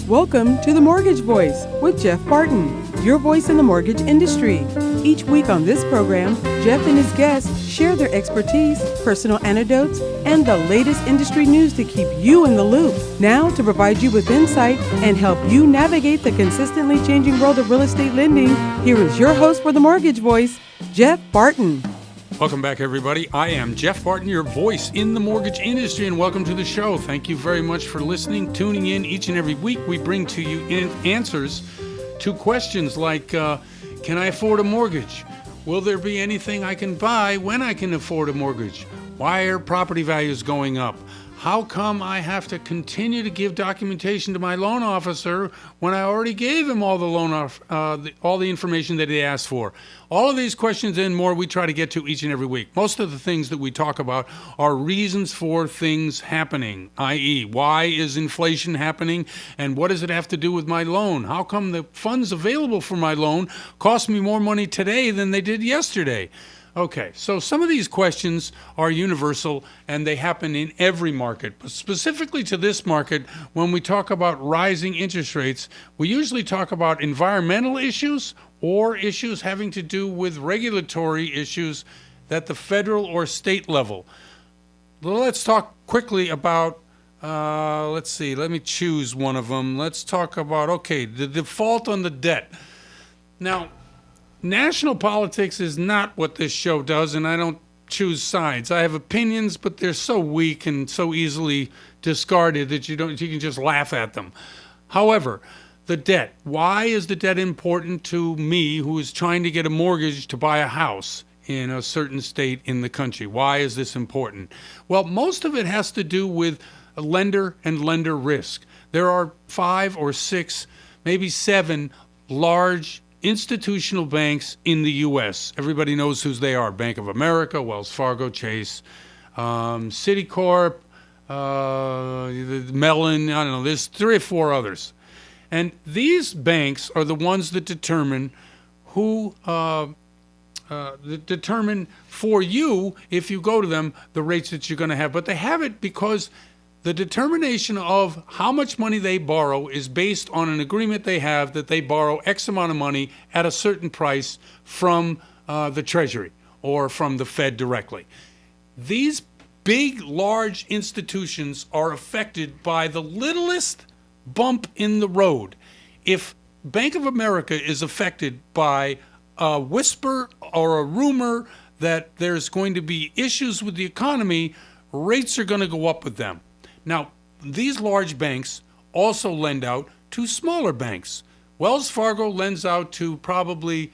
Welcome to The Mortgage Voice with Jeff Barton, your voice in the mortgage industry. Each week on this program, Jeff and his guests share their expertise, personal anecdotes, and the latest industry news to keep you in the loop. Now, to provide you with insight and help you navigate the consistently changing world of real estate lending, here is your host for The Mortgage Voice, Jeff Barton. Welcome back, everybody. I am Jeff Barton, your voice in the mortgage industry, and welcome to the show. Thank you very much for listening, tuning in each and every week. We bring to you answers to questions like, can I afford a mortgage? Will there be anything I can buy when I can afford a mortgage? Why are property values going up? How come I have to continue to give documentation to my loan officer when I already gave him all the all the information that he asked for? All of these questions and more we try to get to each and every week. Most of the things that we talk about are reasons for things happening, i.e., why is inflation happening and what does it have to do with my loan? How come the funds available for my loan cost me more money today than they did yesterday? Okay, so some of these questions are universal and they happen in every market, but specifically to this market, when we talk about rising interest rates, we usually talk about environmental issues or issues having to do with regulatory issues at the federal or state level. Let's talk quickly about, let me choose one of them. Let's talk about, the default on the debt. Now, national politics is not what this show does, and I don't choose sides. I have opinions, but they're so weak and so easily discarded that you can just laugh at them. However, the debt. Why is the debt important to me who is trying to get a mortgage to buy a house in a certain state in the country? Why is this important? Well, most of it has to do with lender and lender risk. There are 5 or 6, maybe 7 large institutional banks in the U.S. Everybody knows who they are. Bank of America, Wells Fargo, Chase, Citicorp, Mellon, I don't know, there's 3 or 4 others. And these banks are the ones that determine determine for you, if you go to them, the rates that you're going to have. But they have it because the determination of how much money they borrow is based on an agreement they have that they borrow X amount of money at a certain price from the Treasury or from the Fed directly. These big, large institutions are affected by the littlest bump in the road. If Bank of America is affected by a whisper or a rumor that there's going to be issues with the economy, rates are going to go up with them. Now, these large banks also lend out to smaller banks. Wells Fargo lends out to probably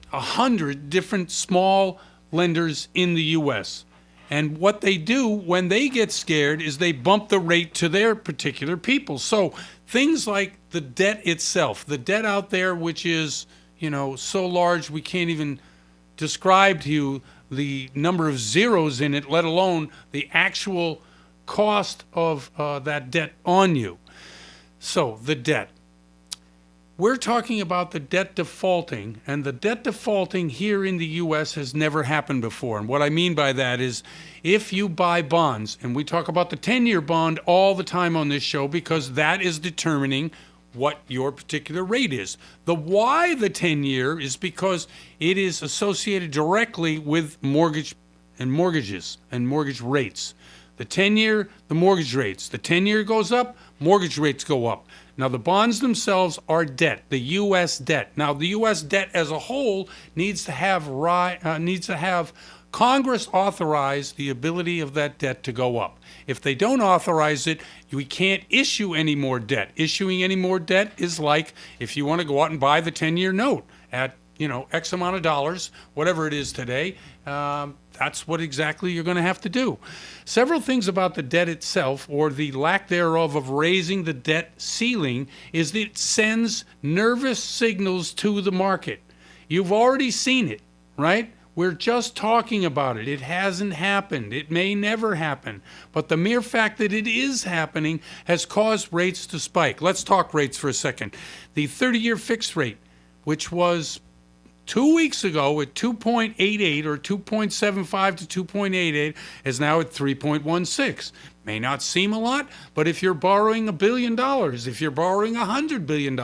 100 different small lenders in the U.S. And what they do when they get scared is they bump the rate to their particular people. So things like the debt itself, the debt out there, which is, so large we can't even describe to you the number of zeros in it, let alone the actual cost of that debt on you. So the debt. We're talking about the debt defaulting, and the debt defaulting here in the U.S. has never happened before. And what I mean by that is if you buy bonds, and we talk about the 10-year bond all the time on this show because that is determining what your particular rate is. The why the 10-year is because it is associated directly with mortgage and mortgages and mortgage rates. The 10-year, the mortgage rates. The 10-year goes up, mortgage rates go up. Now, the bonds themselves are debt, the U.S. debt. Now, the U.S. debt as a whole needs to have Congress authorize the ability of that debt to go up. If they don't authorize it, we can't issue any more debt. Issuing any more debt is like if you want to go out and buy the 10-year note at X amount of dollars, whatever it is today, that's what exactly you're going to have to do. Several things about the debt itself, or the lack thereof of raising the debt ceiling, is that it sends nervous signals to the market. You've already seen it, right? We're just talking about it. It hasn't happened. It may never happen. But the mere fact that it is happening has caused rates to spike. Let's talk rates for a second. The 30-year fixed rate, which was 2 weeks ago at 2.88 or 2.75 to 2.88 is now at 3.16. May not seem a lot, but if you're borrowing $1 billion, if you're borrowing $100 billion,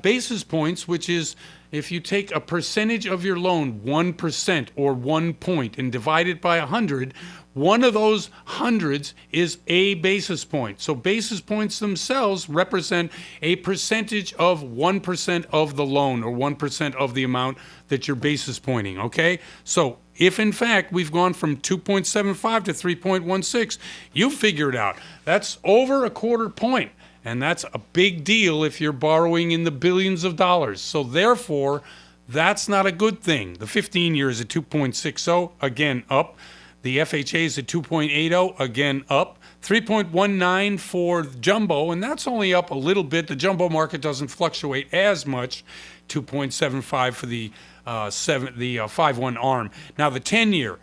basis points, which is if you take a percentage of your loan, 1% or 1 point, and divide it by 100, one of those hundreds is a basis point. So basis points themselves represent a percentage of 1% of the loan or 1% of the amount that you're basis pointing, okay? So if in fact we've gone from 2.75 to 3.16, you figure it out. That's over a quarter point. And that's a big deal if you're borrowing in the billions of dollars. So therefore, that's not a good thing. The 15-year is at 2.60, again up. The FHA is at 2.80, again up. 3.19 for jumbo, and that's only up a little bit. The jumbo market doesn't fluctuate as much. 2.75 for the 5/1 ARM. Now the 10-year.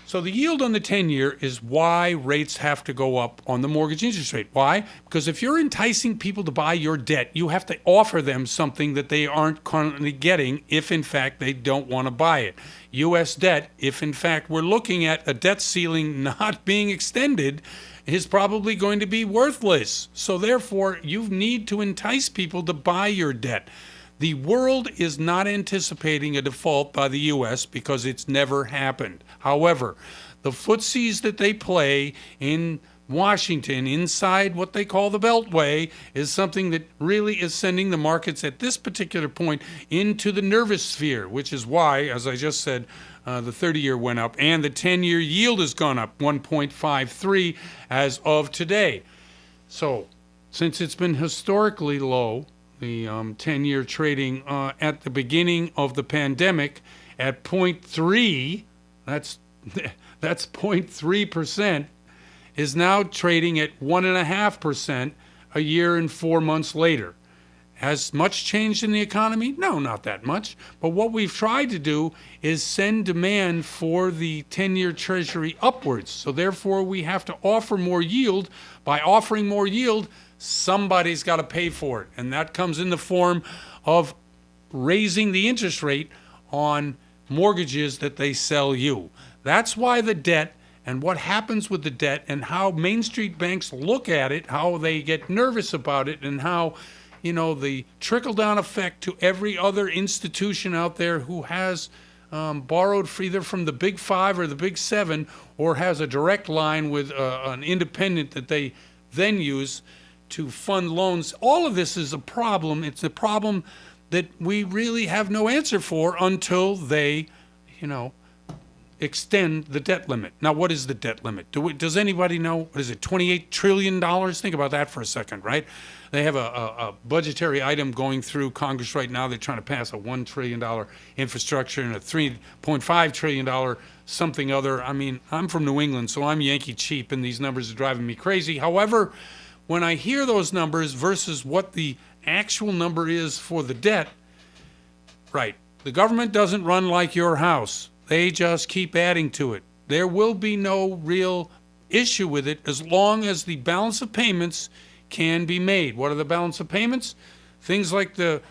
So the yield on the 10-year is why rates have to go up on the mortgage interest rate. Why? Because if you're enticing people to buy your debt, you have to offer them something that they aren't currently getting if, in fact, they don't want to buy it. U.S. debt, if, in fact, we're looking at a debt ceiling not being extended, is probably going to be worthless. So, therefore, you need to entice people to buy your debt. The world is not anticipating a default by the U.S. because it's never happened. However, the footsies that they play in Washington, inside what they call the Beltway, is something that really is sending the markets at this particular point into the nervous sphere, which is why, as I just said, the 30-year went up and the 10-year yield has gone up 1.53 as of today. So, since it's been historically low, the 10-year trading at the beginning of the pandemic at 0.3, that's 0.3%, is now trading at 1.5% a year and 4 months later. Has much changed in the economy? No, not that much. But what we've tried to do is send demand for the 10-year Treasury upwards. So therefore, we have to offer more yield. By offering more yield, somebody's got to pay for it. And that comes in the form of raising the interest rate on mortgages that they sell you. That's why the debt and what happens with the debt and how Main Street banks look at it, how they get nervous about it, and how, the trickle-down effect to every other institution out there who has borrowed either from the Big Five or the Big Seven or has a direct line with an independent that they then use to fund loans. All of this is a problem. It's a problem that we really have no answer for until they, extend the debt limit. Now, what is the debt limit? Does anybody know? What is it, $28 trillion? Think about that for a second, right? They have a budgetary item going through Congress right now. They're trying to pass a $1 trillion infrastructure and a $3.5 trillion something other. I mean, I'm from New England, so I'm Yankee cheap, and these numbers are driving me crazy. However, when I hear those numbers versus what the actual number is for the debt, right, the government doesn't run like your house. They just keep adding to it. There will be no real issue with it as long as the balance of payments can be made. What are the balance of payments? Things like the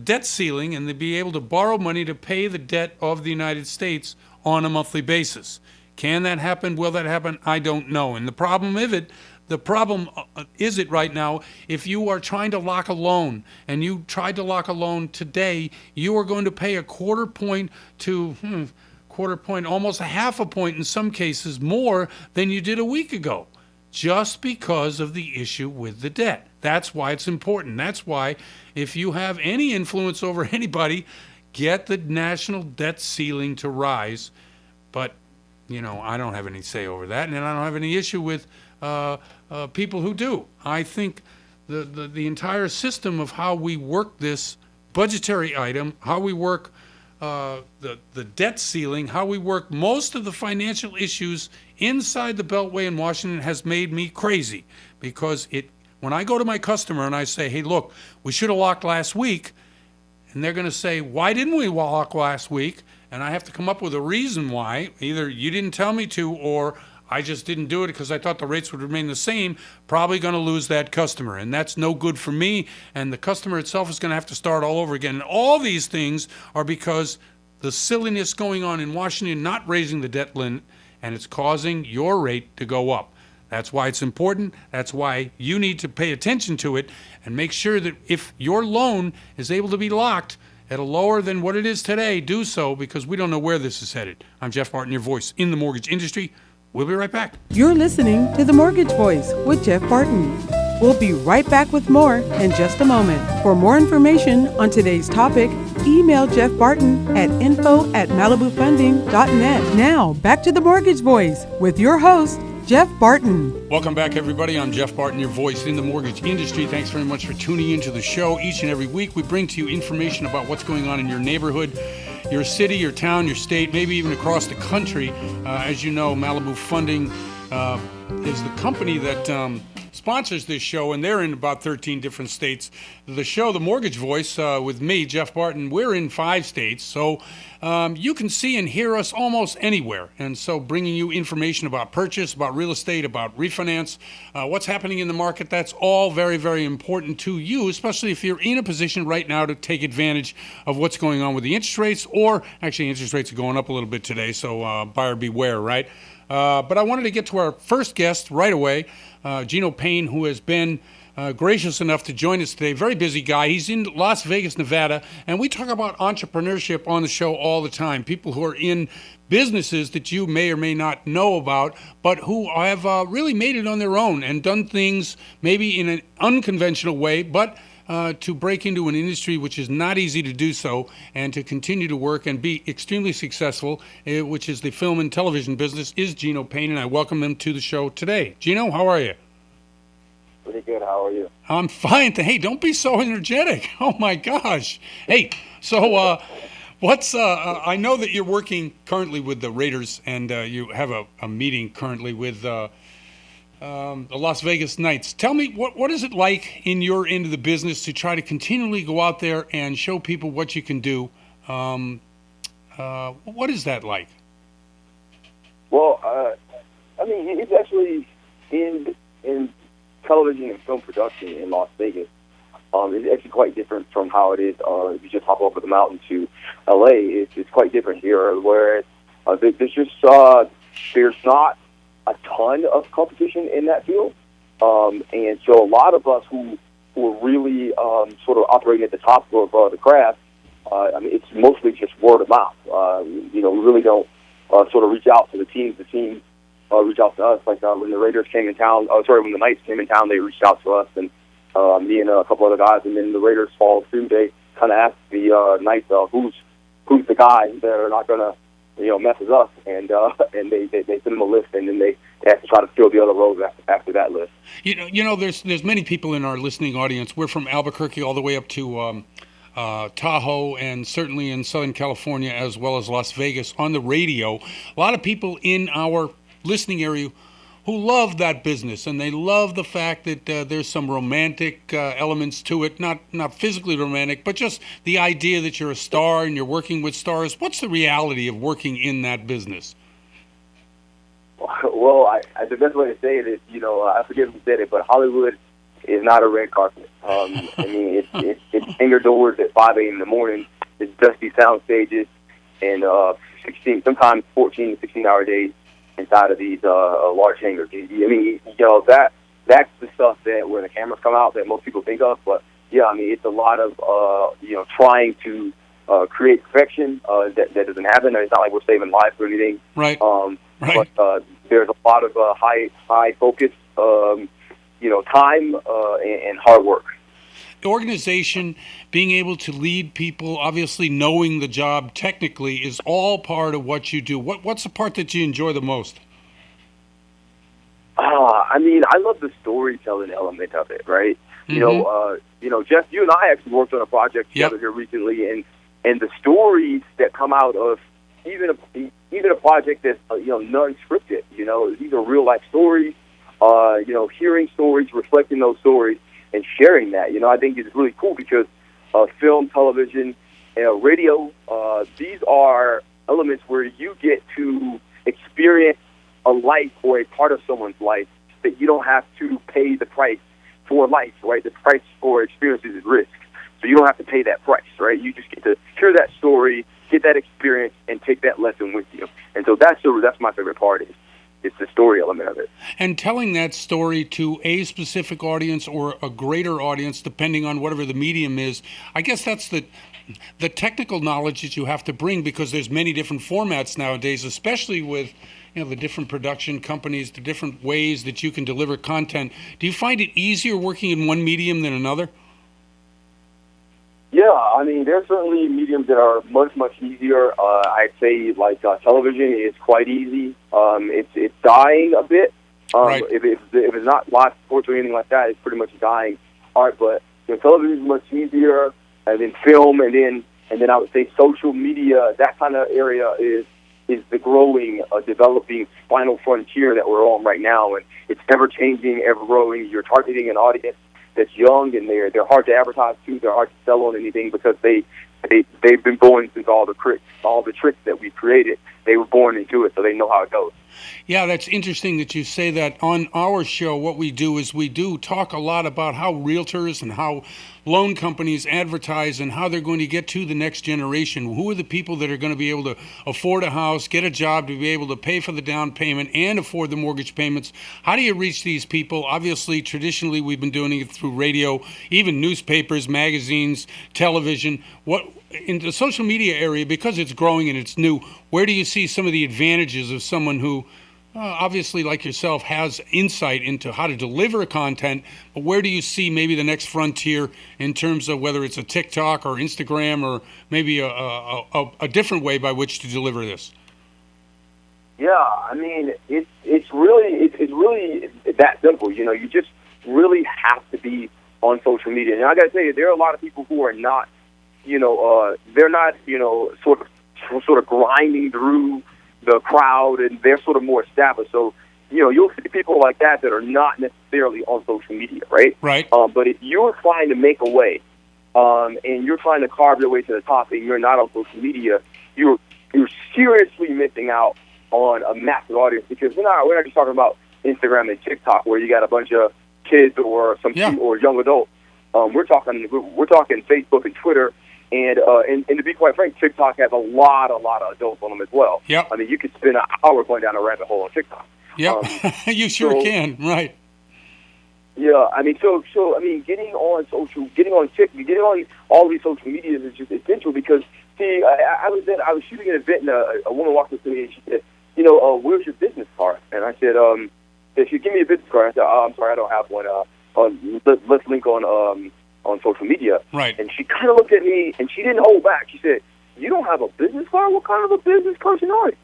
debt ceiling, and to be able to borrow money to pay the debt of the United States on a monthly basis. Can that happen? Will that happen? I don't know. And the problem is it right now, if you are trying to lock a loan and you tried to lock a loan today, you are going to pay a quarter point to almost a half a point in some cases more than you did a week ago, just because of the issue with the debt. That's why it's important. That's why if you have any influence over anybody, get the national debt ceiling to rise. But, I don't have any say over that, and I don't have any issue with people who do. I think the entire system of how we work this budgetary item, how we work the debt ceiling, how we work most of the financial issues inside the Beltway in Washington has made me crazy. Because when I go to my customer and I say, hey, look, we should have locked last week, and they're going to say, why didn't we lock last week? And I have to come up with a reason why. Either you didn't tell me to, or I just didn't do it because I thought the rates would remain the same, probably going to lose that customer. And that's no good for me. And the customer itself is going to have to start all over again. And all these things are because the silliness going on in Washington not raising the debt limit, and it's causing your rate to go up. That's why it's important. That's why you need to pay attention to it and make sure that if your loan is able to be locked at a lower than what it is today, do so, because we don't know where this is headed. I'm Jeff Barton, your voice in the mortgage industry. We'll be right back. You're listening to The Mortgage Voice with Jeff Barton. We'll be right back with more in just a moment. For more information on today's topic, email Jeff Barton at info@malibufunding.net. Now, back to The Mortgage Voice with your host, Jeff Barton. Welcome back, everybody. I'm Jeff Barton, your voice in the mortgage industry. Thanks very much for tuning into the show. Each and every week, we bring to you information about what's going on in your neighborhood, your city, your town, your state, maybe even across the country. As you know, Malibu Funding is the company that sponsors this show, and they're in about 13 different states. The show, The Mortgage Voice, with me, Jeff Barton, we're in 5 states, so you can see and hear us almost anywhere. And so bringing you information about purchase, about real estate, about refinance, what's happening in the market, that's all very, very important to you, especially if you're in a position right now to take advantage of what's going on with the interest rates, or actually interest rates are going up a little bit today, so buyer beware, right? But I wanted to get to our first guest right away, Gino Payne, who has been gracious enough to join us today. Very busy guy. He's in Las Vegas, Nevada, and we talk about entrepreneurship on the show all the time. People who are in businesses that you may or may not know about, but who have really made it on their own and done things maybe in an unconventional way, but to break into an industry which is not easy to do so, and to continue to work and be extremely successful, which is the film and television business, is Gino Payne, and I welcome him to the show today. Gino, how are you? Pretty good. How are you? I'm fine. Hey, don't be so energetic. Oh, my gosh. Hey, so I know that you're working currently with the Raiders, and you have a meeting currently with the Las Vegas Knights. Tell me, what is it like in your end of the business to try to continually go out there and show people what you can do? What is that like? Well, I mean, it's actually in television and film production in Las Vegas. It's actually quite different from how it is if you just hop over the mountain to L.A. It's quite different here, whereas there's not a ton of competition in that field. And so a lot of us who are really sort of operating at the top of the craft, I mean, it's mostly just word of mouth. We really don't sort of reach out to the teams. The teams reach out to us. Like when the Raiders came in town, when the Knights came in town, they reached out to us, and me and a couple other guys, and then the Raiders followed through. They kind of asked the Knights, who's the guy that are not going to mess with us, and they send them a list, and then they have to try to fill the other roles after that list. There's many people in our listening audience. We're from Albuquerque all the way up to Tahoe, and certainly in Southern California as well as Las Vegas on the radio. A lot of people in our listening area who love that business, and they love the fact that there's some romantic elements to it, not physically romantic, but just the idea that you're a star and you're working with stars. What's the reality of working in that business? Well, the best way to say it is, I forget who said it, but Hollywood is not a red carpet. I mean, it's hangar doors at 5 a.m. in the morning. It's dusty sound stages, and 16, sometimes 14 to 16-hour days inside of these large hangars. I mean, that's the stuff that where the cameras come out that most people think of. But yeah, I mean, it's a lot of trying to create perfection that doesn't happen. It's not like we're saving lives or anything. Right. Right. But there's a lot of high focus, time and hard work. Organization, being able to lead people, obviously knowing the job technically is all part of what you do. What's the part that you enjoy the most? I mean, I love the storytelling element of it, right? Mm-hmm. Jeff, you and I actually worked on a project together here recently, and the stories that come out of even a project that's non-scripted, these are real life stories. Hearing stories, reflecting those stories, and sharing that, I think is really cool because film, television, radio, these are elements where you get to experience a life or a part of someone's life that you don't have to pay the price for life, right? The price for experiences is risk. So you don't have to pay that price, right? You just get to hear that story, get that experience, and take that lesson with you. And so that's my favorite part is it's the story element of it. And telling that story to a specific audience or a greater audience, depending on whatever the medium is, I guess that's the technical knowledge that you have to bring, because there's many different formats nowadays, especially with the different production companies, the different ways that you can deliver content. Do you find it easier working in one medium than another? Yeah, I mean, there's certainly mediums that are much, much easier. I'd say, like, television is quite easy. It's dying a bit. Right. If it's not live sports or anything like that, it's pretty much dying art. But television is much easier, and then film, and then I would say social media. That kind of area is the growing, developing final frontier that we're on right now, and it's ever changing, ever growing. You're targeting an audience that's young, and they're hard to advertise to. They're hard to sell on anything because they've been born since all the tricks that we created. They were born into it, so they know how it goes. Yeah, that's interesting that you say that. On our show, what we do is we do talk a lot about how realtors and how loan companies advertise and how they're going to get to the next generation. Who are the people that are going to be able to afford a house, get a job, to be able to pay for the down payment and afford the mortgage payments? How do you reach these people? Obviously, traditionally, we've been doing it through radio, even newspapers, magazines, television. What in the social media area, because it's growing and it's new, where do you see some of the advantages of someone who obviously, like yourself, has insight into how to deliver content, but where do you see maybe the next frontier in terms of whether it's a TikTok or Instagram or maybe a different way by which to deliver this? Yeah, I mean, it's really that simple. You just really have to be on social media. And I got to tell you, there are a lot of people who are not, they're not, sort of grinding through the crowd, and they're sort of more established. So, you'll see people like that are not necessarily on social media, right? Right. But if you're trying to make a way, and you're trying to carve your way to the top, and you're not on social media, you're seriously missing out on a massive audience, because we're not just talking about Instagram and TikTok where you got a bunch of kids or or young adults. We're talking Facebook and Twitter. And to be quite frank, TikTok has a lot of adults on them as well. Yep. I mean, you could spend an hour going down a rabbit hole on TikTok. Yep, you sure can, right? Yeah, I mean, so getting on TikTok, getting on all these social medias is just essential because, see, I was shooting an event, and a woman walked up to me and she said, where's your business card? And I said, if you give me a business card, I said, I'm sorry, I don't have one. Let's link on social media. Right. And she kind of looked at me, and she didn't hold back. She said, you don't have a business card? What kind of a business person are you?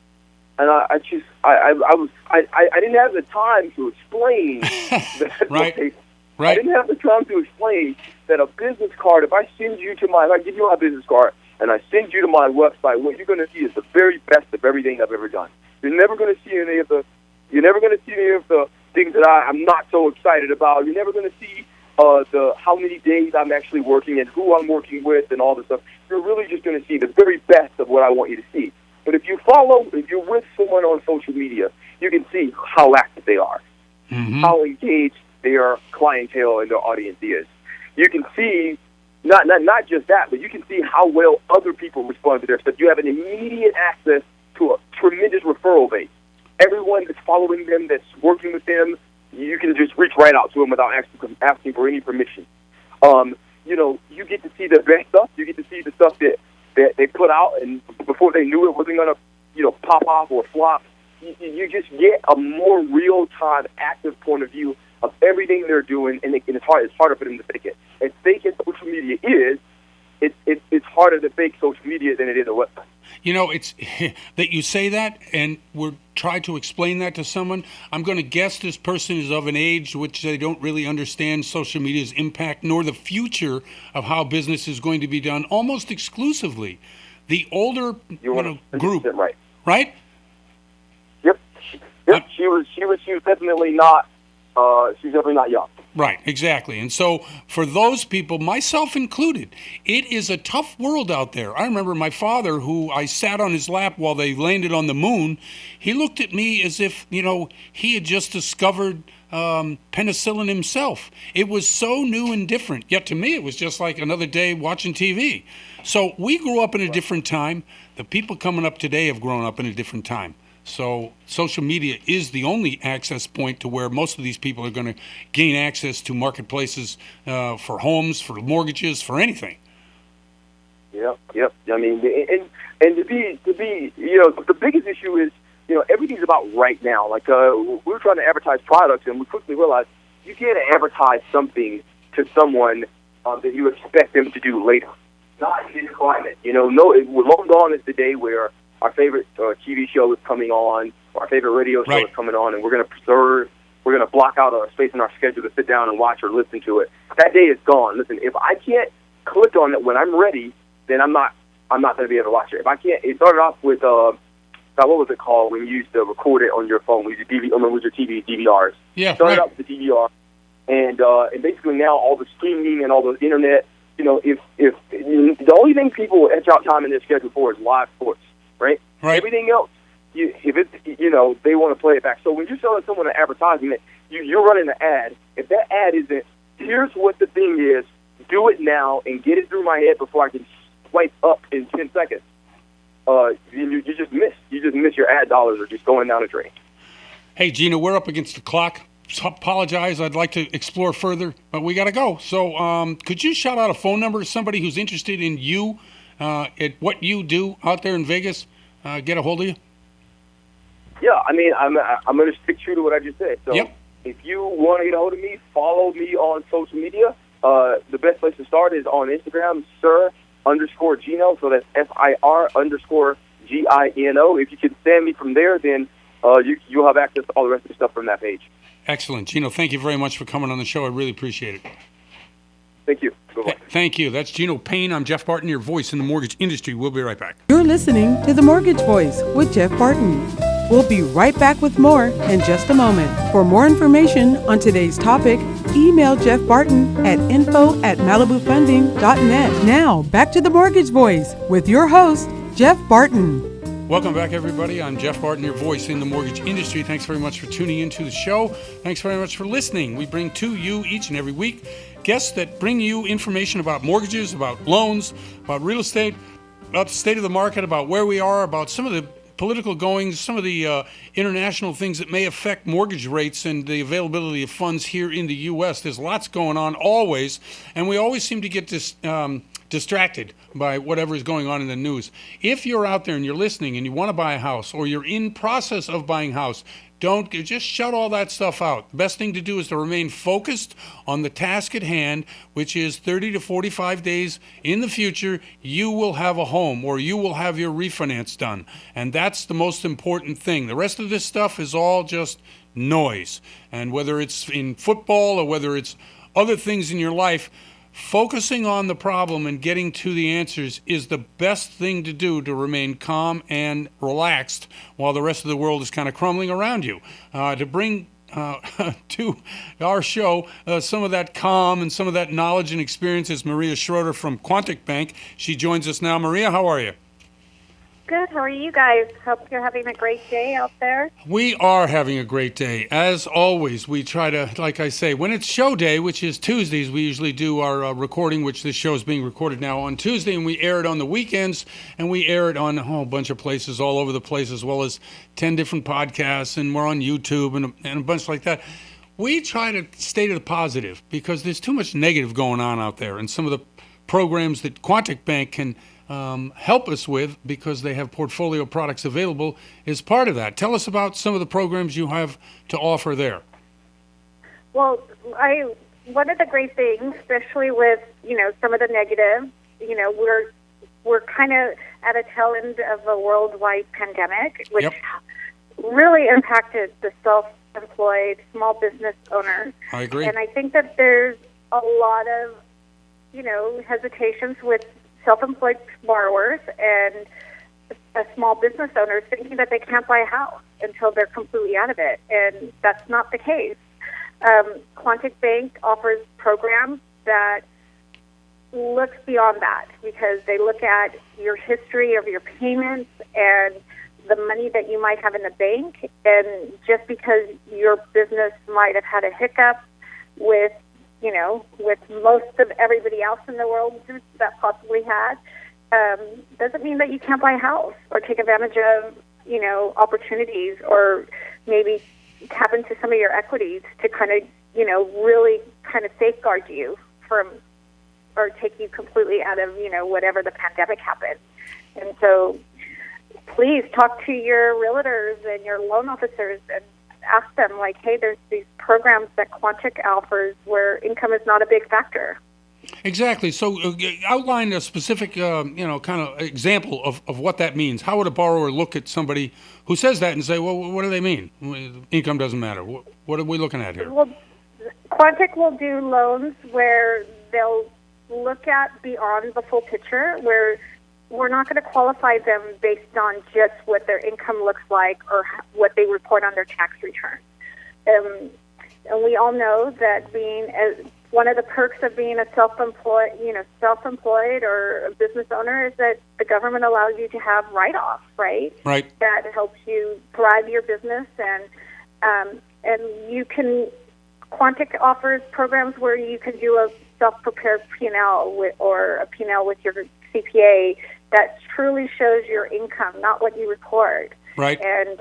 And I didn't have the time to explain that. Right. I didn't have the time to explain that a business card, if I give you my business card and I send you to my website, what you're going to see is the very best of everything I've ever done. You're never going to see any of the things that I'm not so excited about. You're never going to see how many days I'm actually working and who I'm working with and all this stuff. You're really just going to see the very best of what I want you to see. But if you're with someone on social media, you can see how active they are, how engaged their clientele and their audience is. You can see not just that, but you can see how well other people respond to their stuff. You have an immediate access to a tremendous referral base. Everyone that's following them, that's working with them, you can just reach right out to them without asking for any permission. You get to see the best stuff. You get to see the stuff that they put out, and before they knew it wasn't going to pop off or flop. You just get a more real-time, active point of view of everything they're doing, and it's harder for them to fake it. As fake as social media is, it's harder to fake social media than it is a website. It's that you say that, and we're trying to explain that to someone. I'm going to guess this person is of an age which they don't really understand social media's impact nor the future of how business is going to be done almost exclusively. The older group, right? Yep. She was definitely not she's definitely not young. Right, exactly. And so for those people, myself included, it is a tough world out there. I remember my father, who I sat on his lap while they landed on the moon, he looked at me as if, he had just discovered penicillin himself. It was so new and different. Yet to me, it was just like another day watching TV. So we grew up in a different time. The people coming up today have grown up in a different time. So social media is the only access point to where most of these people are going to gain access to marketplaces for homes, for mortgages, for anything. Yep. I mean, and to be, the biggest issue is, everything's about right now. Like we were trying to advertise products, and we quickly realized you can't advertise something to someone that you expect them to do later. Not in this climate. Long gone is the day where our favorite TV show is coming on, or our favorite radio show is coming on, and we're going to block out a space in our schedule to sit down and watch or listen to it. That day is gone. Listen, if I can't click on it when I'm ready, then I'm not going to be able to watch it. If I can't, it started off with what was it called when you used to record it on your phone? With your TV DVRs. Yeah, started out with the DVR, and basically now all the streaming and all the internet. If the only thing people etch out time in their schedule for is live sports. Right. Everything else, if it's they want to play it back. So when you're selling someone an advertisement, you're running an ad. If that ad isn't, here's what the thing is, do it now and get it through my head before I can swipe up in 10 seconds. You just miss your ad dollars are just going down the drain. Hey, Gina, we're up against the clock. Apologize. I'd like to explore further, but we got to go. So could you shout out a phone number to somebody who's interested in you? At what you do out there in Vegas, get a hold of you? Yeah, I mean, I'm going to stick true to what I just said. So if you want to get a hold of me, follow me on social media. The best place to start is on Instagram, Sir_Gino. So that's SIR_GINO. If you can send me from there, then you'll have access to all the rest of the stuff from that page. Excellent. Gino, thank you very much for coming on the show. I really appreciate it. Thank you. Goodbye. Thank you. That's Gino Payne. I'm Jeff Barton, your voice in the mortgage industry. We'll be right back. You're listening to The Mortgage Voice with Jeff Barton. We'll be right back with more in just a moment. For more information on today's topic, email Jeff Barton at info@malibufunding.net. Now, back to The Mortgage Voice with your host, Jeff Barton. Welcome back, everybody. I'm Jeff Barton, your voice in the mortgage industry. Thanks very much for tuning into the show. Thanks very much for listening. We bring to you each and every week guests that bring you information about mortgages, about loans, about real estate, about the state of the market, about where we are, about some of the political goings, some of the international things that may affect mortgage rates and the availability of funds here in the U.S. There's lots going on always, and we always seem to get distracted by whatever is going on in the news. If you're out there and you're listening and you want to buy a house, or you're in process of buying a house, just shut all that stuff out. The best thing to do is to remain focused on the task at hand, which is 30 to 45 days in the future, you will have a home or you will have your refinance done. And that's the most important thing. The rest of this stuff is all just noise. And whether it's in football or whether it's other things in your life, focusing on the problem and getting to the answers is the best thing to do to remain calm and relaxed while the rest of the world is kind of crumbling around you. To bring to our show some of that calm and some of that knowledge and experience is Maria Schroeder from Quantic Bank. She joins us now. Maria, how are you? Good. How are you guys? Hope you're having a great day out there. We are having a great day. As always, we try to, like I say, when it's show day, which is Tuesdays, we usually do our recording, which this show is being recorded now on Tuesday, and we air it on the weekends, and we air it on a whole bunch of places all over the place, as well as 10 different podcasts, and we're on YouTube and a bunch like that. We try to stay to the positive because there's too much negative going on out there, and some of the programs that Quantic Bank can help us with, because they have portfolio products available, is part of that. Tell us about some of the programs you have to offer there. Well, one of the great things, especially with some of the negative, we're kind of at a tail end of a worldwide pandemic, which really impacted the self-employed small business owners. I agree, and I think that there's a lot of hesitations with self-employed borrowers and small business owners thinking that they can't buy a house until they're completely out of it, and that's not the case. Quantic Bank offers programs that look beyond that because they look at your history of your payments and the money that you might have in the bank. And just because your business might have had a hiccup with, with most of everybody else in the world that possibly had, doesn't mean that you can't buy a house or take advantage of, opportunities or maybe tap into some of your equities to kind of, really kind of safeguard you from or take you completely out of, whatever the pandemic happened. And so please talk to your realtors and your loan officers and ask them, like, hey, there's these programs that Quantic offers where income is not a big factor. Exactly. So outline a specific, kind of example of what that means. How would a borrower look at somebody who says that and say, well, what do they mean? Income doesn't matter. What are we looking at here? Well, Quantic will do loans where they'll look at beyond the full picture, where we're not going to qualify them based on just what their income looks like or what they report on their tax return. And we all know that one of the perks of being a self-employed or a business owner is that the government allows you to have write-offs, right? Right. That helps you thrive your business, and you can. Quantic offers programs where you can do a self-prepared P&L or a P&L with your CPA that truly shows your income, not what you report. Right. And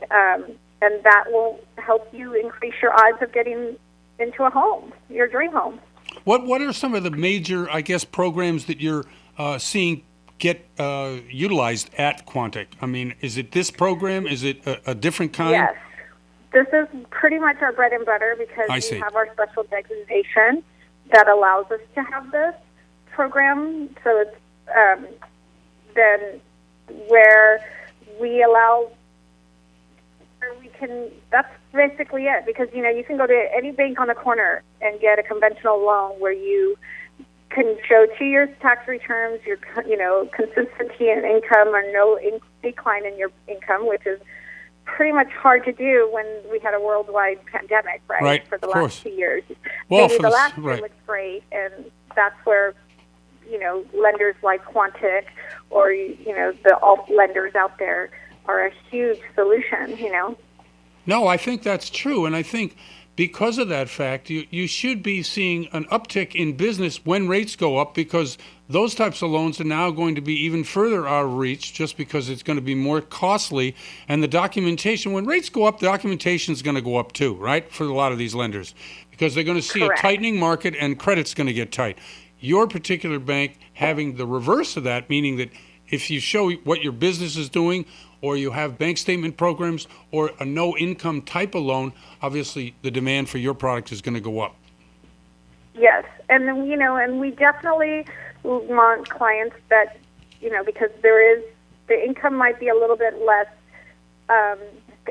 that will help you increase your odds of getting into a home, your dream home. What are some of the major, I guess, programs that you're seeing get utilized at Quantic? I mean, is it this program? Is it a different kind? Yes. This is pretty much our bread and butter because we have our special designation that allows us to have this program. So it's then where we allow, where we can, that's basically it. Because, you can go to any bank on the corner and get a conventional loan where you can show 2 years tax returns, your, consistency in income or no decline in your income, which is pretty much hard to do when we had a worldwide pandemic, right? Right, for the of last course. 2 years. Well, Maybe the last right. year was great, and that's where, lenders like Quantic or, the alt lenders out there are a huge solution, No, I think that's true, and I think because of that fact, you should be seeing an uptick in business when rates go up because those types of loans are now going to be even further out of reach just because it's going to be more costly. And the documentation, when rates go up, the documentation is going to go up too, right, for a lot of these lenders because they're going to see Correct. a tightening market and credit's going to get tight. Your particular bank having the reverse of that, meaning that if you show what your business is doing or you have bank statement programs or a no-income type of loan, obviously the demand for your product is going to go up. Yes, and then, and we definitely want clients that, because the income might be a little bit less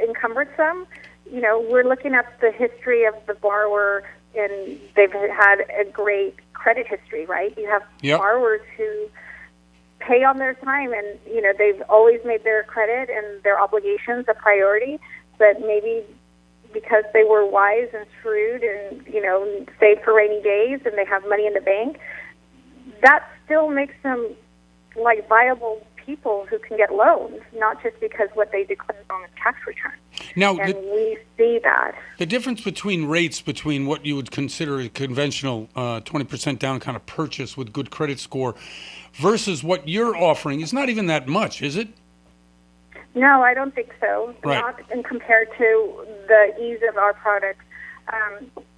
encumbersome. We're looking at the history of the borrower, and they've had a great credit history, right? You have borrowers who pay on their time, and they've always made their credit and their obligations a priority, but maybe because they were wise and shrewd and saved for rainy days and they have money in the bank, that still makes them like viable people who can get loans, not just because what they declared on the tax return. Now, and we see that. The difference between rates between what you would consider a conventional 20% down kind of purchase with good credit score versus what you're offering is not even that much, is it? No, I don't think so. Right. Not in compared to the ease of our products.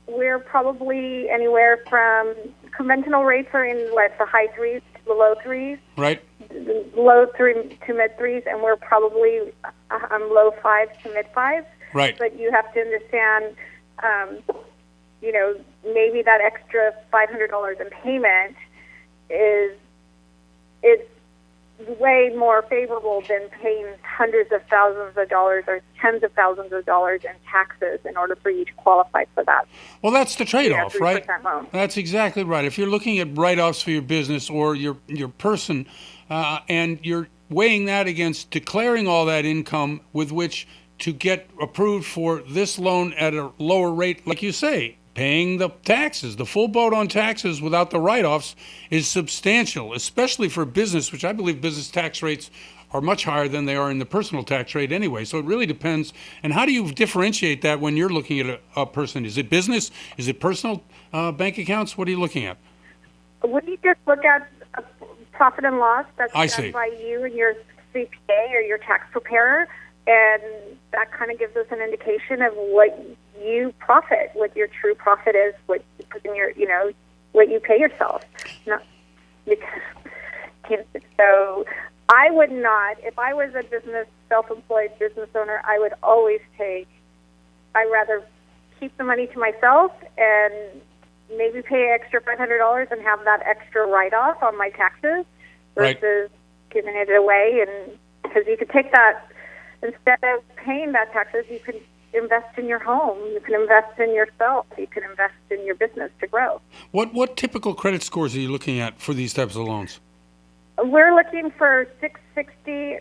We're probably anywhere from conventional rates are in the high threes to the low threes. Right. Low three to mid threes, and we're probably low fives to mid fives. Right. But you have to understand, maybe that extra $500 in payment is way more favorable than paying hundreds of thousands of dollars or tens of thousands of dollars in taxes in order for you to qualify for that. Well, that's the trade-off, right? Loan. That's exactly right. If you're looking at write-offs for your business or your person, and you're weighing that against declaring all that income with which to get approved for this loan at a lower rate, like you say, paying the taxes. The full boat on taxes without the write-offs is substantial, especially for business, which I believe business tax rates are much higher than they are in the personal tax rate anyway. So it really depends. And how do you differentiate that when you're looking at a person? Is it business? Is it personal bank accounts? What are you looking at? Would you just look at a profit and loss that's I done see. by you and your CPA or your tax preparer, and that kind of gives us an indication of what you profit, what your true profit is, what you put in your, what you pay yourself. Not because, so I would not, if I was a self-employed business owner, I would always I'd rather keep the money to myself and maybe pay extra $500 and have that extra write-off on my taxes versus giving it away. And because you could take that, instead of paying that taxes, you could invest in your home, you can invest in yourself, you can invest in your business to grow. What typical credit scores are you looking at for these types of loans? We're looking for 660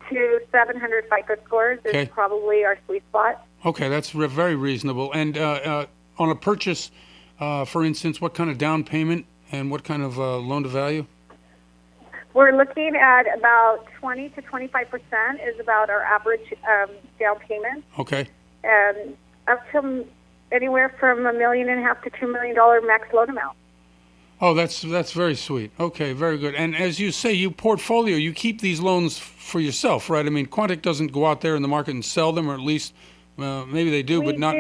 to 700 FICO scores is probably our sweet spot. Okay, that's very reasonable. And on a purchase, for instance, what kind of down payment and what kind of loan to value? We're looking at about 20 to 25% is about our average down payment. Okay. And up to anywhere from $1.5 million to $2 million max loan amount. Oh, that's very sweet. Okay, very good. And as you say, you keep these loans for yourself, right? I mean, Quantic doesn't go out there in the market and sell them, or at least maybe they do, but not.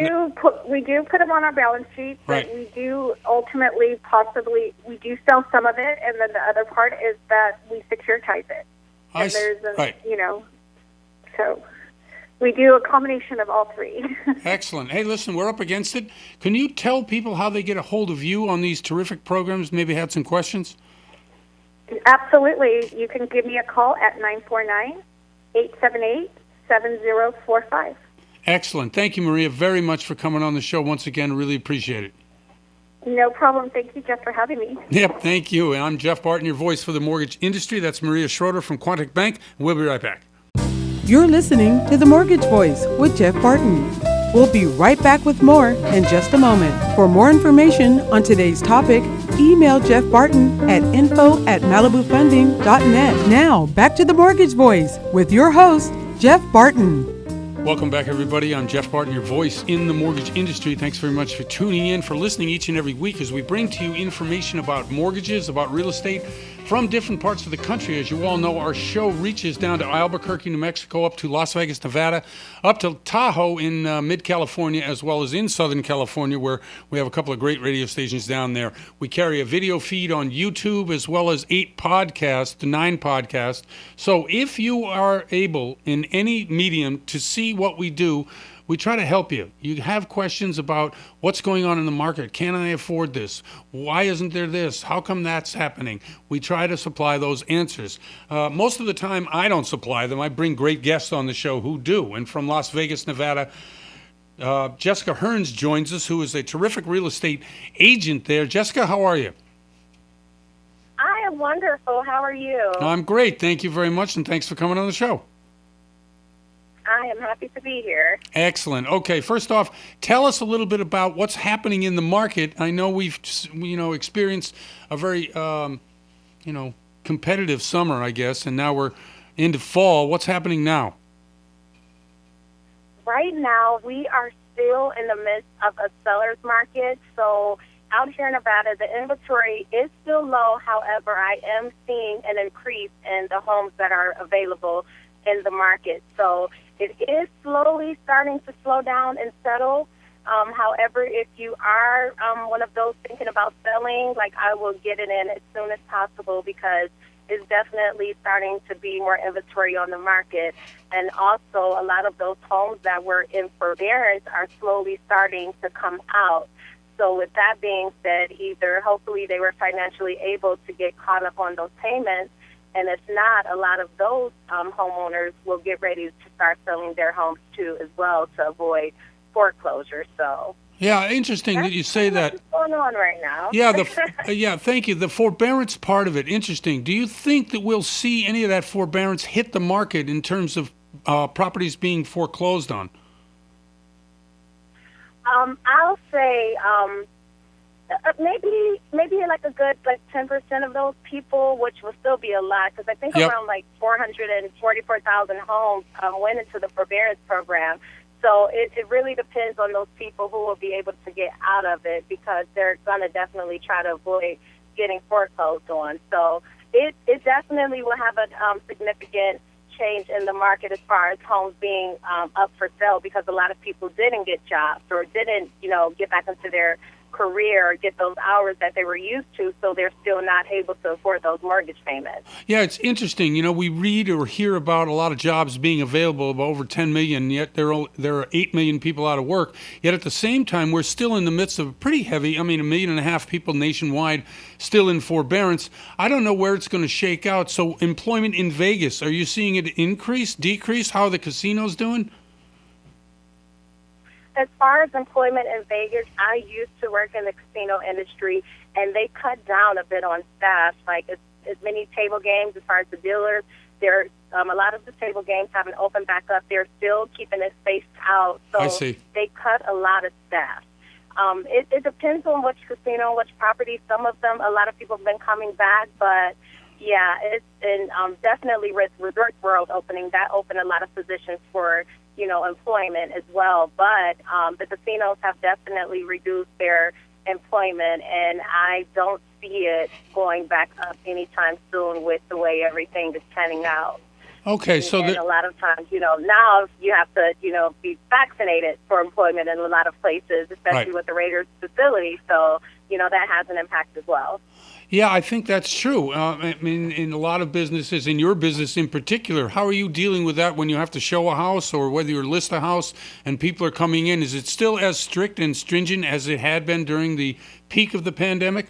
We do put them on our balance sheet, but we do ultimately, we do sell some of it, and then the other part is that we securitize it. And so we do a combination of all three. Excellent. Hey, listen, we're up against it. Can you tell people how they get a hold of you on these terrific programs? Maybe had some questions? Absolutely. You can give me a call at 949-878-7045. Excellent. Thank you, Maria, very much for coming on the show once again. Really appreciate it. No problem. Thank you, Jeff, for having me. Yep, thank you. And I'm Jeff Barton, your voice for the mortgage industry. That's Maria Schroeder from Quantic Bank. We'll be right back. You're listening to The Mortgage Voice with Jeff Barton. We'll be right back with more in just a moment. For more information on today's topic, email Jeff Barton at info@malibufunding.net. Now, back to The Mortgage Voice with your host, Jeff Barton. Welcome back, everybody. I'm Jeff Barton, your voice in the mortgage industry. Thanks very much for tuning in, for listening each and every week as we bring to you information about mortgages, about real estate from different parts of the country. As you all know, our show reaches down to Albuquerque, New Mexico, up to Las Vegas, Nevada, up to Tahoe in mid-California, as well as in Southern California, where we have a couple of great radio stations down there. We carry a video feed on YouTube, as well as 9 podcasts. So if you are able in any medium to see what we do, we try to help you. You have questions about what's going on in the market. Can I afford this? Why isn't there this? How come that's happening? We try to supply those answers. Most of the time, I don't supply them. I bring great guests on the show who do. And from Las Vegas, Nevada, Jessica Hearns joins us, who is a terrific real estate agent there. Jessica, how are you? I am wonderful. How are you? I'm great. Thank you very much, and thanks for coming on the show. I am happy to be here. Excellent. Okay, first off, tell us a little bit about what's happening in the market. I know we've experienced a very competitive summer, I guess, and now we're into fall. What's happening now? Right now, we are still in the midst of a seller's market. So out here in Nevada, the inventory is still low. However, I am seeing an increase in the homes that are available in the market. So it is slowly starting to slow down and settle. However, if you are one of those thinking about selling, I will get it in as soon as possible because it's definitely starting to be more inventory on the market. And also, a lot of those homes that were in forbearance are slowly starting to come out. So with that being said, either hopefully they were financially able to get caught up on those payments, and if not, a lot of those homeowners will get ready to start selling their homes too as well to avoid foreclosure. So yeah, interesting that you say that. What's going on right now? Yeah, thank you. The forbearance part of it, interesting. Do you think that we'll see any of that forbearance hit the market in terms of properties being foreclosed on? I'll say maybe like a good 10% of those people, which will still be a lot, because I think around 444,000 homes went into the forbearance program. So it really depends on those people who will be able to get out of it, because they're going to definitely try to avoid getting foreclosed on. So it definitely will have a significant change in the market as far as homes being up for sale, because a lot of people didn't get jobs or didn't, get back into their career or get those hours that they were used to, so they're still not able to afford those mortgage payments. Yeah, it's interesting. We read or hear about a lot of jobs being available of over 10 million, yet there are 8 million people out of work. Yet at the same time, we're still in the midst of pretty heavy, 1.5 million people nationwide still in forbearance. I don't know where it's going to shake out. So employment in Vegas, are you seeing it increase, decrease? How are the casinos doing? As far as employment in Vegas, I used to work in the casino industry, and they cut down a bit on staff. Like as many table games as far as the dealers, there's a lot of the table games haven't opened back up. They're still keeping it spaced out. So I see. They cut a lot of staff. It depends on which casino, which property. Some of them, a lot of people have been coming back, but yeah, it's in definitely with Resort World opening, that opened a lot of positions for employment as well. But the casinos have definitely reduced their employment, and I don't see it going back up anytime soon with the way everything is panning out. Okay, so and a lot of times, now you have to, be vaccinated for employment in a lot of places, especially right. with the Raiders facility. So, that has an impact as well. Yeah, I think that's true. In a lot of businesses, in your business in particular, how are you dealing with that when you have to show a house or whether you list a house and people are coming in? Is it still as strict and stringent as it had been during the peak of the pandemic?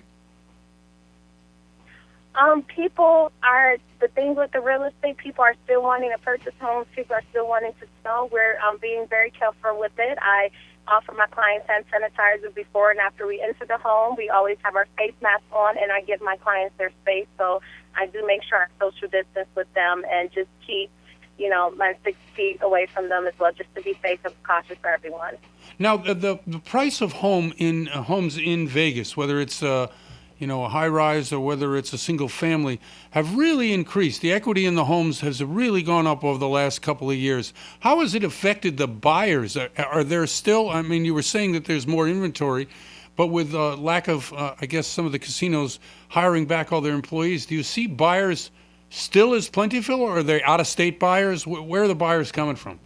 The thing with the real estate, people are still wanting to purchase homes. People are still wanting to sell. We're being very careful with it. I offer my clients hand sanitizer before and after we enter the home. We always have our face masks on, and I give my clients their space. So I do make sure I social distance with them and just keep, my 6 feet away from them as well, just to be safe and cautious for everyone. Now, the price of homes in Vegas, whether it's a high-rise or whether it's a single family, have really increased. The equity in the homes has really gone up over the last couple of years. How has it affected the buyers? Are there still, you were saying that there's more inventory, but with lack of, some of the casinos hiring back all their employees, do you see buyers still as plentiful, or are they out-of-state buyers? Where are the buyers coming from?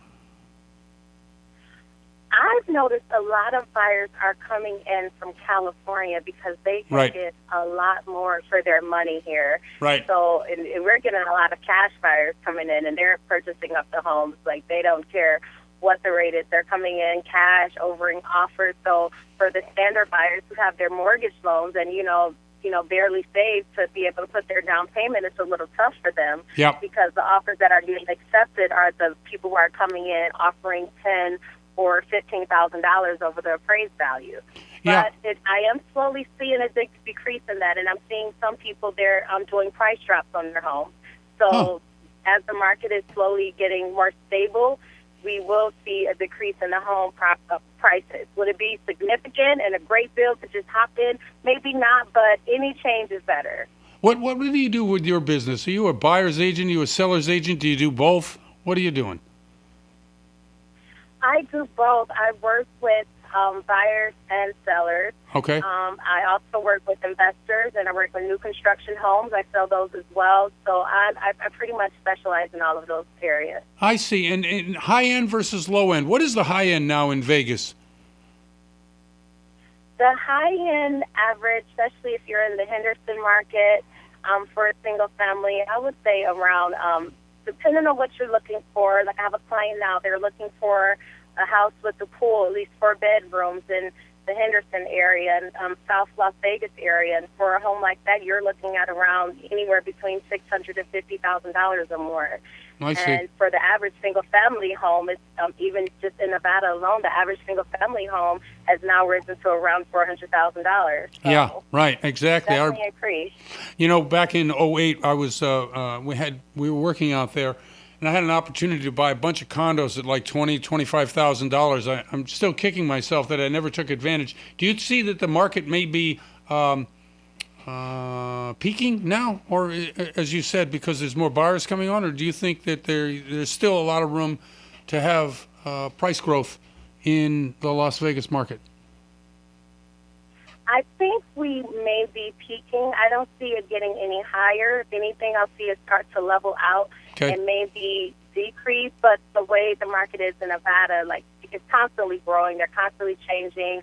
I've noticed a lot of buyers are coming in from California because they can right. get a lot more for their money here. Right. So and we're getting a lot of cash buyers coming in, and they're purchasing up the homes. Like, they don't care what the rate is. They're coming in cash, overing offers. So for the standard buyers who have their mortgage loans and, barely saved to be able to put their down payment, it's a little tough for them. Yep. Because the offers that are getting accepted are the people who are coming in offering $10,000 or $15,000 over the appraised value. Yeah. But I am slowly seeing a big decrease in that, and I'm seeing some people there doing price drops on their homes. So as the market is slowly getting more stable, we will see a decrease in the home prices. Would it be significant and a great deal to just hop in? Maybe not, but any change is better. What do you do with your business? Are you a buyer's agent? Are you a seller's agent? Do you do both? What are you doing? I do both. I work with buyers and sellers. Okay. I also work with investors, and I work with new construction homes. I sell those as well. So I pretty much specialize in all of those areas. I see. And high end versus low end. What is the high end now in Vegas? The high end average, especially if you're in the Henderson market, for a single family, I would say around, depending on what you're looking for. Like, I have a client now, they're looking for a house with a pool, at least 4 bedrooms in the Henderson area and South Las Vegas area. And for a home like that, you're looking at around anywhere between $650,000 to $50,000 or more. I see. And for the average single-family home, it's even just in Nevada alone, the average single-family home has now risen to around $400,000. So yeah, right, exactly. Definitely increased. Back in 2008, I was we were working out there, and I had an opportunity to buy a bunch of condos at like $20,000, $25,000. I'm still kicking myself that I never took advantage. Do you see that the market may be peaking now, or as you said, because there's more buyers coming on, or do you think that there's still a lot of room to have price growth in the Las Vegas market? I think we may be peaking. I don't see it getting any higher. If anything, I'll see it start to level out and maybe decrease. But the way the market is in Nevada, like, it's constantly growing. They're constantly changing,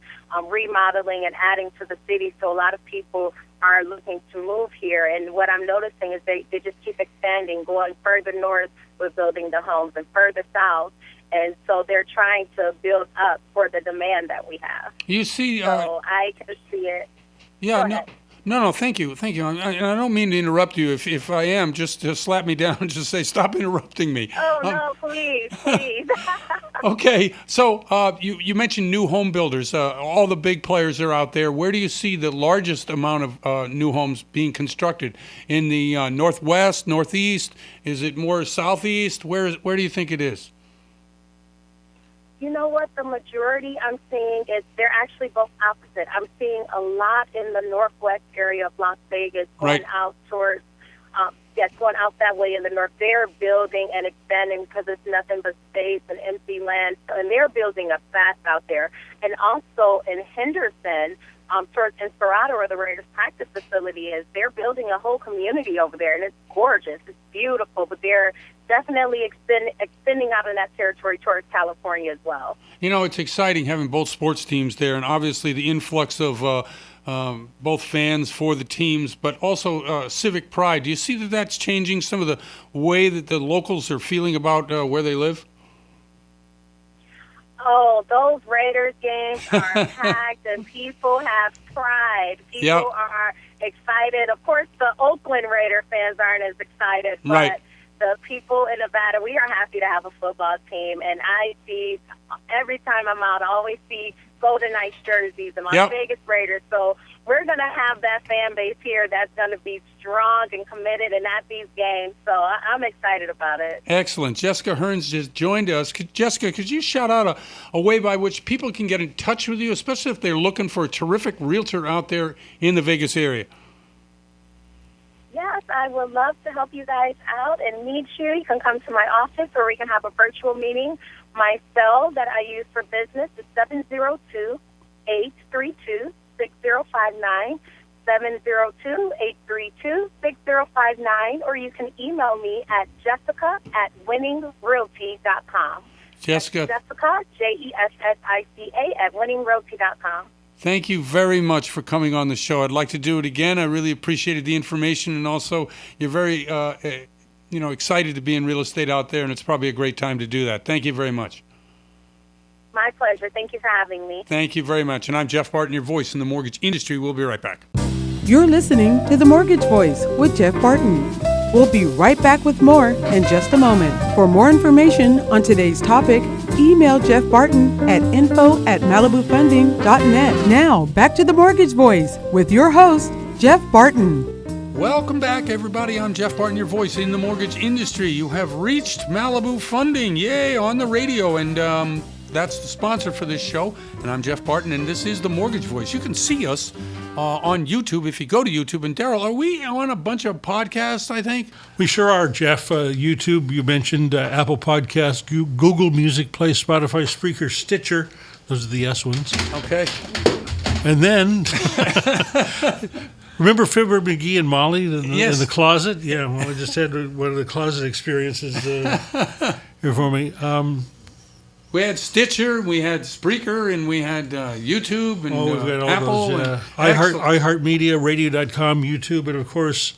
remodeling, and adding to the city. So a lot of people are looking to move here. And what I'm noticing is they just keep expanding, going further north with building the homes and further south. And so they're trying to build up for the demand that we have. You see, so I can see it. Yeah, no, thank you. I don't mean to interrupt you. If I am, just slap me down and just say, stop interrupting me. Oh, no, please. Okay, so you mentioned new home builders. All the big players are out there. Where do you see the largest amount of new homes being constructed? In the northwest, northeast? Is it more southeast? Where do you think it is? You know what? The majority I'm seeing is they're actually both opposite. I'm seeing a lot in the northwest area of Las Vegas going out towards, going out that way in the north. They're building and expanding because it's nothing but space and empty land. And they're building up fast out there. And also in Henderson, towards Schroeder, where the Raiders practice facility is, they're building a whole community over there. And it's gorgeous. It's beautiful. But they're definitely extending out in that territory towards California as well. You know, it's exciting having both sports teams there, and obviously the influx of both fans for the teams, but also civic pride. Do you see that that's changing some of the way that the locals are feeling about where they live? Oh, those Raiders games are packed, and people have pride. People are excited. Of course, the Oakland Raider fans aren't as excited, but the people in Nevada, we are happy to have a football team. And I see, every time I'm out, I always see Golden Knights jerseys and Las Vegas Raiders. So we're going to have that fan base here that's going to be strong and committed and at these games. So I'm excited about it. Excellent. Jessica Hearns just joined us. Jessica, could you shout out a way by which people can get in touch with you, especially if they're looking for a terrific realtor out there in the Vegas area? Yes, I would love to help you guys out and meet you. You can come to my office or we can have a virtual meeting. My cell that I use for business is 702-832-6059, 702-832-6059, or you can email me at jessica@winningrealty.com. Jessica, Jessica, @winningrealty.com. Thank you very much for coming on the show. I'd like to do it again. I really appreciated the information, and also you're very, excited to be in real estate out there, and it's probably a great time to do that. Thank you very much. My pleasure. Thank you for having me. Thank you very much. And I'm Jeff Barton, your voice in the mortgage industry. We'll be right back. You're listening to The Mortgage Voice with Jeff Barton. We'll be right back with more in just a moment. For more information on today's topic, email Jeff Barton at info@malibufunding.net. Now, back to The Mortgage Voice with your host, Jeff Barton. Welcome back, everybody. I'm Jeff Barton, your voice in the mortgage industry. You have reached Malibu Funding, yay, on the radio, and that's the sponsor for this show. And I'm Jeff Barton, and this is The Mortgage Voice. You can see us on YouTube if you go to YouTube. And Daryl, are we on a bunch of podcasts, I think? We sure are, Jeff. YouTube, you mentioned Apple Podcasts, Google Music Play, Spotify, Spreaker, Stitcher. Those are the S ones. Okay. And then, remember Fibber McGee and Molly in the closet? Yeah, well, I just had one of the closet experiences here for me. We had Stitcher, we had Spreaker, and we had YouTube, and we've got all Apple. Those, iHeartMedia, Radio.com, YouTube, and of course,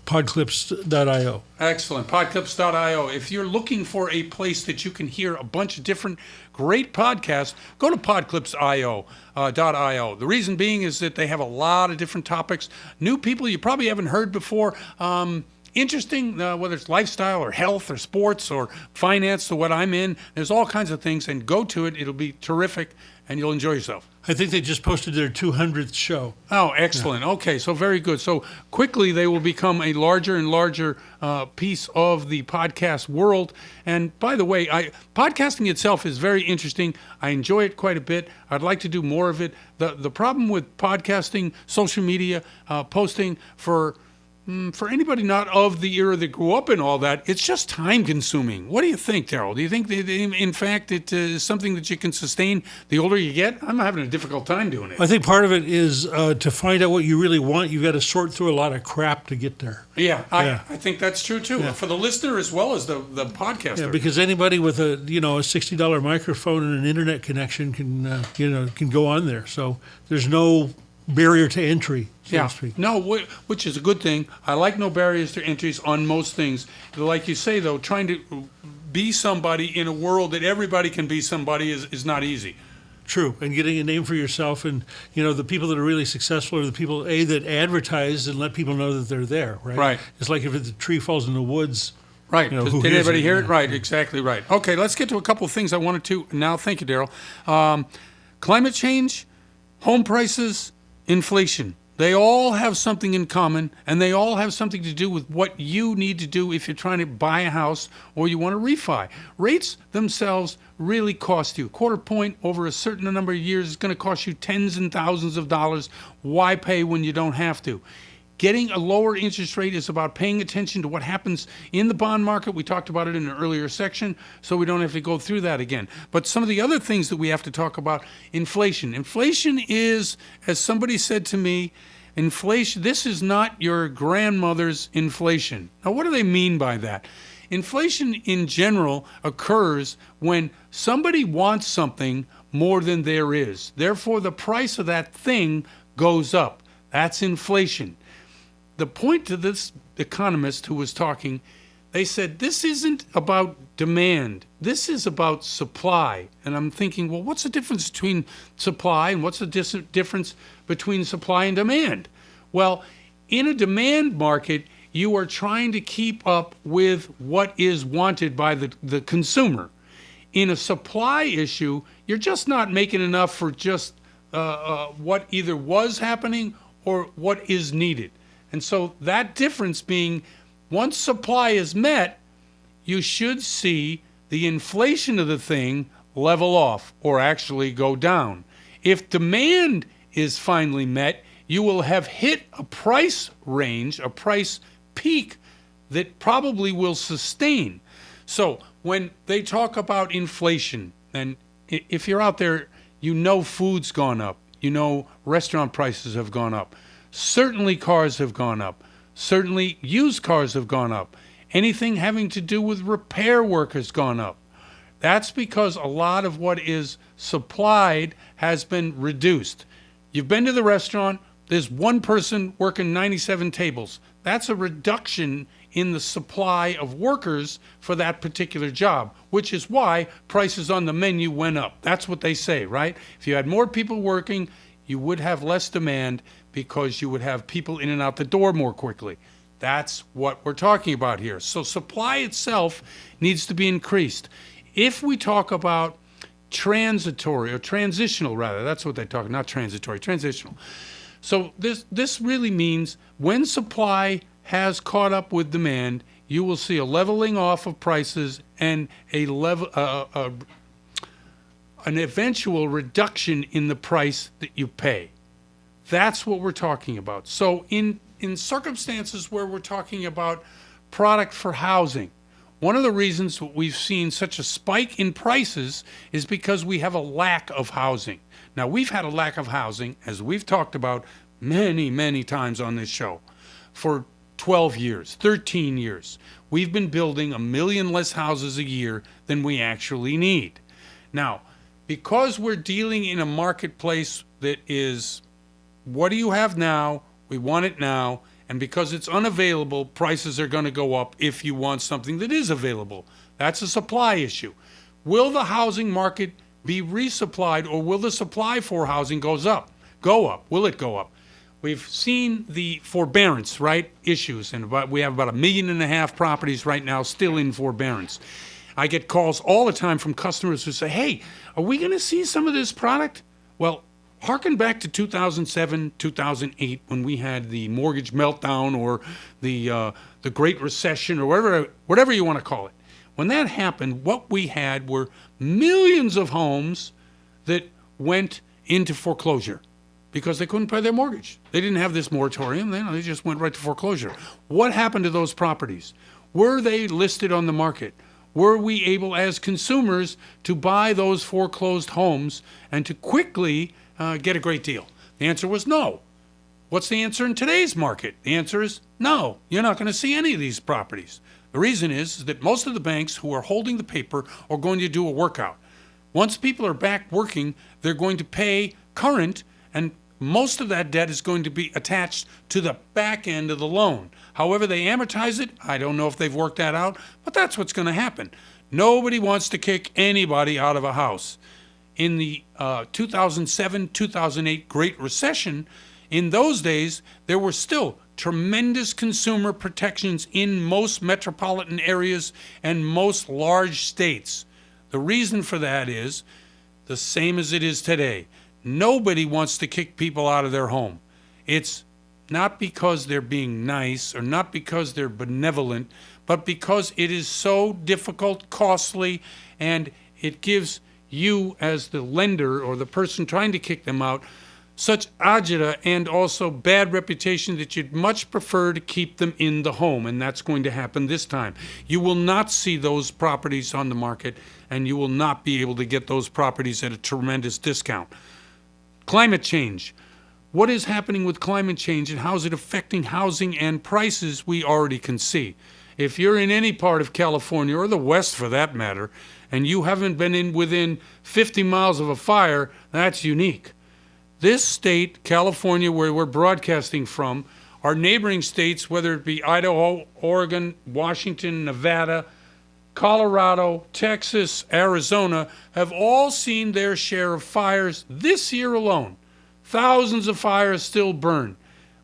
Podclips.io. Excellent. Podclips.io. If you're looking for a place that you can hear a bunch of different great podcasts, go to Podclips.io. The reason being is that they have a lot of different topics. New people you probably haven't heard before. Interesting, whether it's lifestyle or health or sports or finance, to what I'm in. There's all kinds of things, and go to it. It'll be terrific. and you'll enjoy yourself. I think they just posted their 200th show. Oh, excellent. Yeah. Okay, so very good. So quickly they will become a larger and larger piece of the podcast world. And by the way, podcasting itself is very interesting. I enjoy it quite a bit. I'd like to do more of it. The problem with podcasting, social media, posting for anybody not of the era that grew up in all that, it's just time consuming. What do you think, Daryl? Do you think that, in fact, it is something that you can sustain the older you get? I'm having a difficult time doing it. I think part of it is to find out what you really want, you've got to sort through a lot of crap to get there. Yeah, I think that's true too, for the listener as well as the podcaster. Yeah, because anybody with a $60 microphone and an internet connection can go on there. So there's no barrier to entry, so to speak. No, which is a good thing. I like no barriers to entries on most things. Like you say, though, trying to be somebody in a world that everybody can be somebody is not easy. True, and getting a name for yourself, and the people that are really successful are the people that advertise and let people know that they're there, right? Right. It's like if the tree falls in the woods. Right. Did anybody hear it? Right. Exactly right. Okay, let's get to a couple of things I wanted to now. Thank you, Daryl. Climate change, home prices, inflation. They all have something in common, and they all have something to do with what you need to do if you're trying to buy a house or you want to refi. Rates themselves really cost you. Quarter point over a certain number of years is going to cost you tens and thousands of dollars. Why pay when you don't have to? Getting a lower interest rate is about paying attention to what happens in the bond market. We talked about it in an earlier section, so we don't have to go through that again. But some of the other things that we have to talk about, inflation. Inflation is, as somebody said to me, inflation, this is not your grandmother's inflation. Now, what do they mean by that? Inflation in general occurs when somebody wants something more than there is. Therefore, the price of that thing goes up. That's inflation. The point to this economist who was talking, they said, this isn't about demand. This is about supply. And I'm thinking, well, what's the difference between supply and what's the difference between supply and demand? Well, in a demand market, you are trying to keep up with what is wanted by the consumer. In a supply issue, you're just not making enough for just what either was happening or what is needed. And so that difference being, once supply is met, you should see the inflation of the thing level off or actually go down. If demand is finally met, you will have hit a price range, a price peak that probably will sustain. So when they talk about inflation, and if you're out there, food's gone up, restaurant prices have gone up. Certainly cars have gone up. Certainly used cars have gone up. Anything having to do with repair work has gone up. That's because a lot of what is supplied has been reduced. You've been to the restaurant, there's one person working 97 tables. That's a reduction in the supply of workers for that particular job, which is why prices on the menu went up. That's what they say, right? If you had more people working, you would have less demand because you would have people in and out the door more quickly. That's what we're talking about here. So supply itself needs to be increased. If we talk about transitory, or transitional rather, that's what they talk, not transitory, transitional. So this really means when supply has caught up with demand, you will see a leveling off of prices and an eventual reduction in the price that you pay. That's what we're talking about. So in circumstances where we're talking about product for housing, one of the reasons we've seen such a spike in prices is because we have a lack of housing. Now, we've had a lack of housing, as we've talked about many, many times on this show, for 12 years, 13 years. We've been building 1 million less houses a year than we actually need. Now, because we're dealing in a marketplace that is, what do you have now? We want it now. And because it's unavailable, prices are going to go up if you want something that is available. That's a supply issue. Will the housing market be resupplied, or will the supply for housing go up? Will it go up? We've seen the forbearance, right, issues, and we have about 1.5 million properties right now still in forbearance. I get calls all the time from customers who say, hey, are we going to see some of this product? Well, harken back to 2007, 2008, when we had the mortgage meltdown or the Great Recession or whatever you want to call it. When that happened, what we had were millions of homes that went into foreclosure because they couldn't pay their mortgage. They didn't have this moratorium. They just went right to foreclosure. What happened to those properties? Were they listed on the market? Were we able as consumers to buy those foreclosed homes and to quickly get a great deal? The answer was no. What's the answer in today's market? The answer is no. You're not going to see any of these properties. The reason is that most of the banks who are holding the paper are going to do a workout. Once people are back working, they're going to pay current, and most of that debt is going to be attached to the back end of the loan. However they amortize it, I don't know if they've worked that out, but that's what's going to happen. Nobody wants to kick anybody out of a house. In the 2007-2008 Great Recession, in those days, there were still tremendous consumer protections in most metropolitan areas and most large states. The reason for that is the same as it is today. Nobody wants to kick people out of their home. It's not because they're being nice or not because they're benevolent, but because it is so difficult, costly, and it gives you as the lender or the person trying to kick them out such agita and also bad reputation that you'd much prefer to keep them in the home, and that's going to happen this time. You will not see those properties on the market, and you will not be able to get those properties at a tremendous discount. Climate change. What is happening with climate change and how is it affecting housing and prices? We already can see. If you're in any part of California, or the West for that matter, and you haven't been within 50 miles of a fire, that's unique. This state, California, where we're broadcasting from, our neighboring states, whether it be Idaho, Oregon, Washington, Nevada, Colorado, Texas, Arizona, have all seen their share of fires this year alone. Thousands of fires still burn.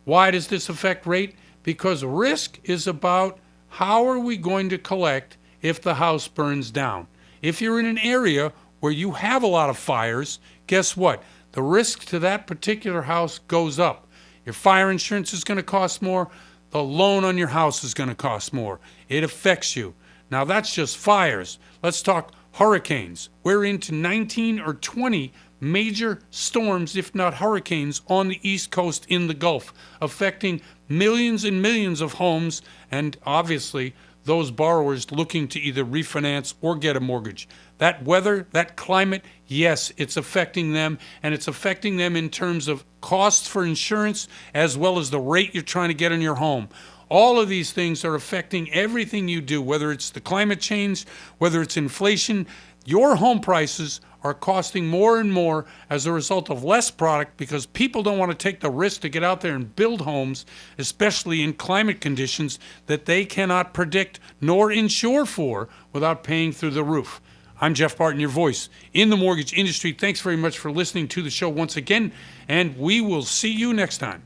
Why does this affect rate? Because risk is about how are we going to collect if the house burns down. If you're in an area where you have a lot of fires, guess what? The risk to that particular house goes up. Your fire insurance is going to cost more. The loan on your house is going to cost more. It affects you. Now, that's just fires. Let's talk hurricanes. We're into 19 or 20 major storms, if not hurricanes, on the East Coast in the Gulf, affecting millions and millions of homes and obviously those borrowers looking to either refinance or get a mortgage. That weather, that climate, yes, it's affecting them, and it's affecting them in terms of costs for insurance as well as the rate you're trying to get on your home. All of these things are affecting everything you do, whether it's the climate change, whether it's inflation. Your home prices are costing more and more as a result of less product because people don't want to take the risk to get out there and build homes, especially in climate conditions that they cannot predict nor insure for without paying through the roof. I'm Jeff Barton, your voice in the mortgage industry. Thanks very much for listening to the show once again, and we will see you next time.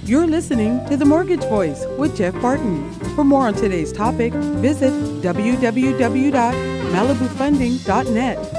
You're listening to The Mortgage Voice with Jeff Barton. For more on today's topic, visit www.malibufunding.net.